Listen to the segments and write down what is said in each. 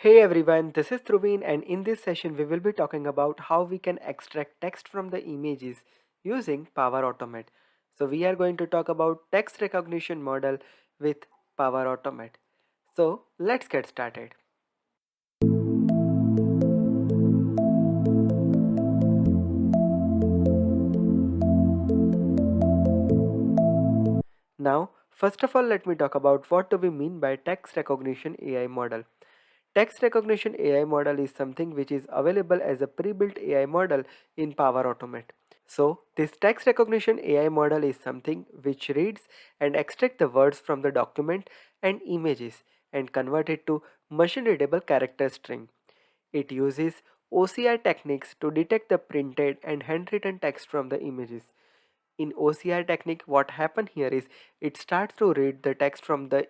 Hey everyone, this is Trubin, and in this session we will be talking about how we can extract text from the images using Power Automate. So we are going to talk about text recognition model with Power Automate. So let's get started. Now, first of all, let me talk about what do we mean by text recognition AI model. Text recognition AI model is something which is available as a pre-built AI model in Power Automate. So this text recognition AI model is something which reads and extracts the words from the document and images and convert it to machine readable character string. It uses OCR techniques to detect the printed and handwritten text from the images. In OCR technique, what happen here is it starts to read the text from the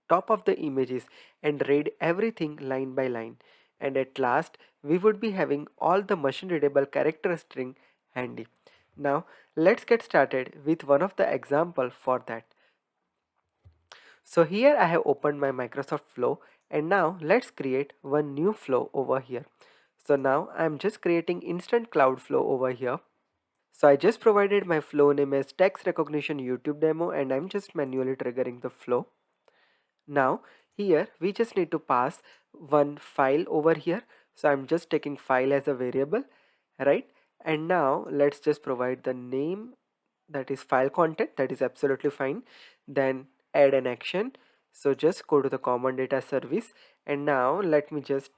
top of the images and read everything line by line, and at last we would be having all the machine readable character string handy. Now let's get started with one of the example for that. So here I have opened my Microsoft Flow, and now let's create one new flow over here. So now I'm just creating instant cloud flow over here. So I just provided my flow name as text recognition YouTube demo, and I'm just manually triggering the flow. Now here we just need to pass one file over here. So I'm just taking file as a variable, right? And now let's just provide the name, that is file content, that is absolutely fine. Then add an action. So just go to the common data service, and now let me just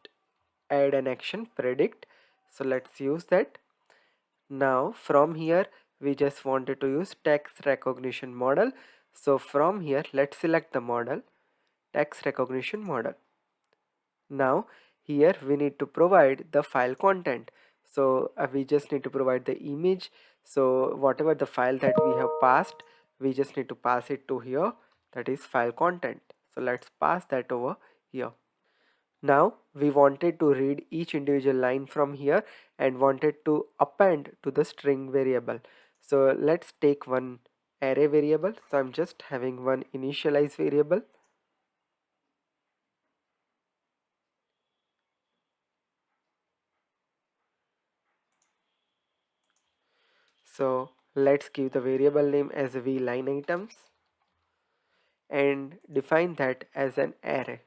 add an action predict. So let's use that. Now from here we just wanted to use text recognition model. So from here let's select the model, text recognition model. Now here we need to provide the file content. So we just need to provide the image. So whatever the file that we have passed, we just need to pass it to here, that is file content. So let's pass that over here. Now we wanted to read each individual line from here and wanted to append to the string variable. So let's take one array variable. So I'm just having one initialize variable. So let's give the variable name as v line items and define that as an array.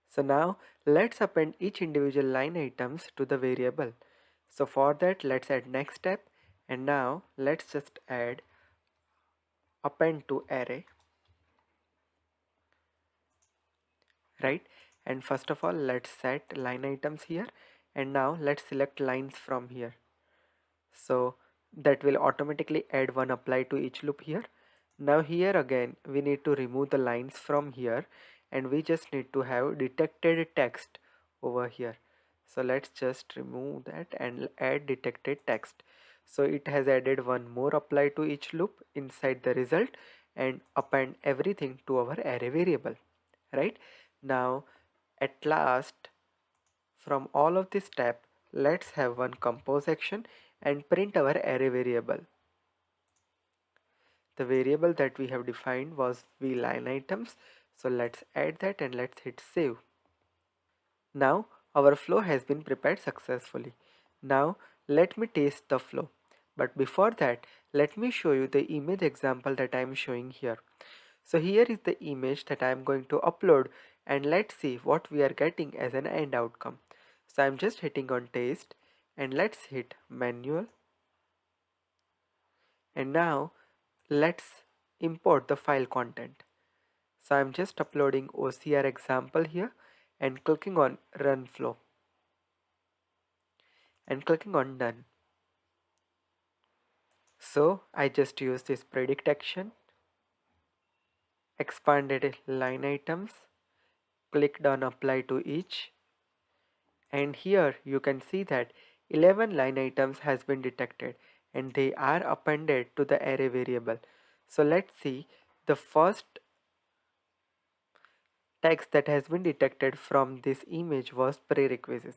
So now let's append each individual line items to the variable. So for that let's add next step, and now let's just add append to array, right? And first of all let's set line items here, and now let's select lines from here. So that will automatically add one apply to each loop here. Now here again we need to remove the lines from here, and we just need to have detected text over here. So let's just remove that and add detected text. So it has added one more apply to each loop inside the result and append everything to our array variable, right? Now at last, from all of this step, let's have one compose action and print our array variable. The variable that we have defined was v line items. So let's add that and let's hit save. Now our flow has been prepared successfully. Now let me test the flow. But before that, let me show you the image example that I am showing here. So here is the image that I am going to upload, and let's see what we are getting as an end outcome. So I'm just hitting on taste, and let's hit manual, and now let's import the file content. So I'm just uploading OCR example here and clicking on run flow and clicking on done. So I just use this predict action, expanded line items, clicked on apply to each, and here you can see that 11 line items has been detected and they are appended to the array variable. So let's see, the first text that has been detected from this image was prerequisite.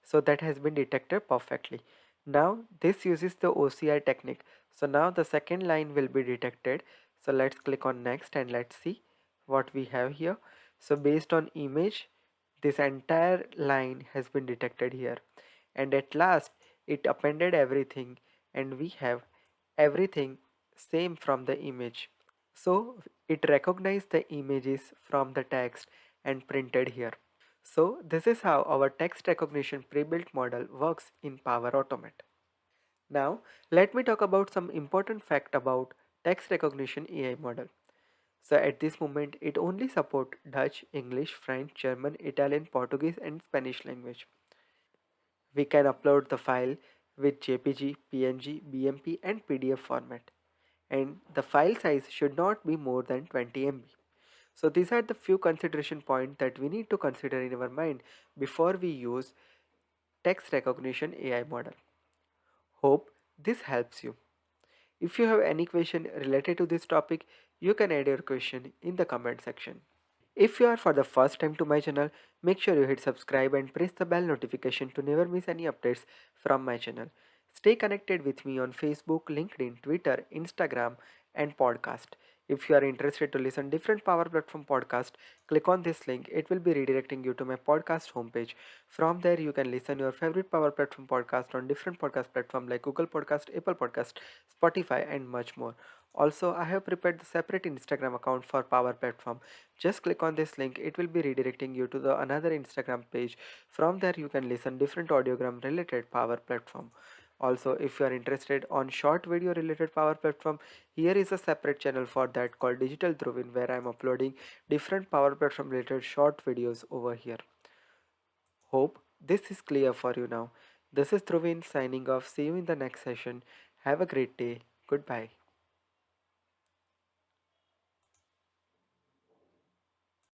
So that has been detected perfectly. Now this uses the OCR technique. So now the second line will be detected. So let's click on next and let's see what we have here. So based on image, This entire line has been detected here, and at last it appended everything, and we have everything same from the image. So it recognized the images from the text and printed here. So this is how our text recognition pre-built model works in Power Automate. Now let me talk about some important fact about text recognition AI model. So at this moment it only support Dutch, English, French, German, Italian, Portuguese and Spanish language. We can upload the file with JPG, PNG, BMP and PDF format, and the file size should not be more than 20 MB. So these are the few consideration points that we need to consider in our mind before we use text recognition AI model. Hope this helps you. If you have any question related to this topic, you can add your question in the comment section. If you are for the first time to my channel, make sure you hit subscribe and press the bell notification to never miss any updates from my channel. Stay connected with me on Facebook, LinkedIn, Twitter, Instagram and podcast. If you are interested to listen different Power Platform podcast, click on this link. It will be redirecting you to my podcast homepage. From there you can listen your favorite Power Platform podcast on different podcast platform like Google Podcast, Apple Podcast, Spotify and much more. Also, I have prepared the separate Instagram account for Power Platform. Just click on this link, it will be redirecting you to the another Instagram page. From there you can listen different audiogram related Power Platform. Also, if you are interested on short video related Power Platform, here is a separate channel for that called Digital Dhruvin, where I am uploading different Power Platform related short videos over here. Hope this is clear for you now. This is Dhruvin signing off. See you in the next session. Have a great day. Goodbye.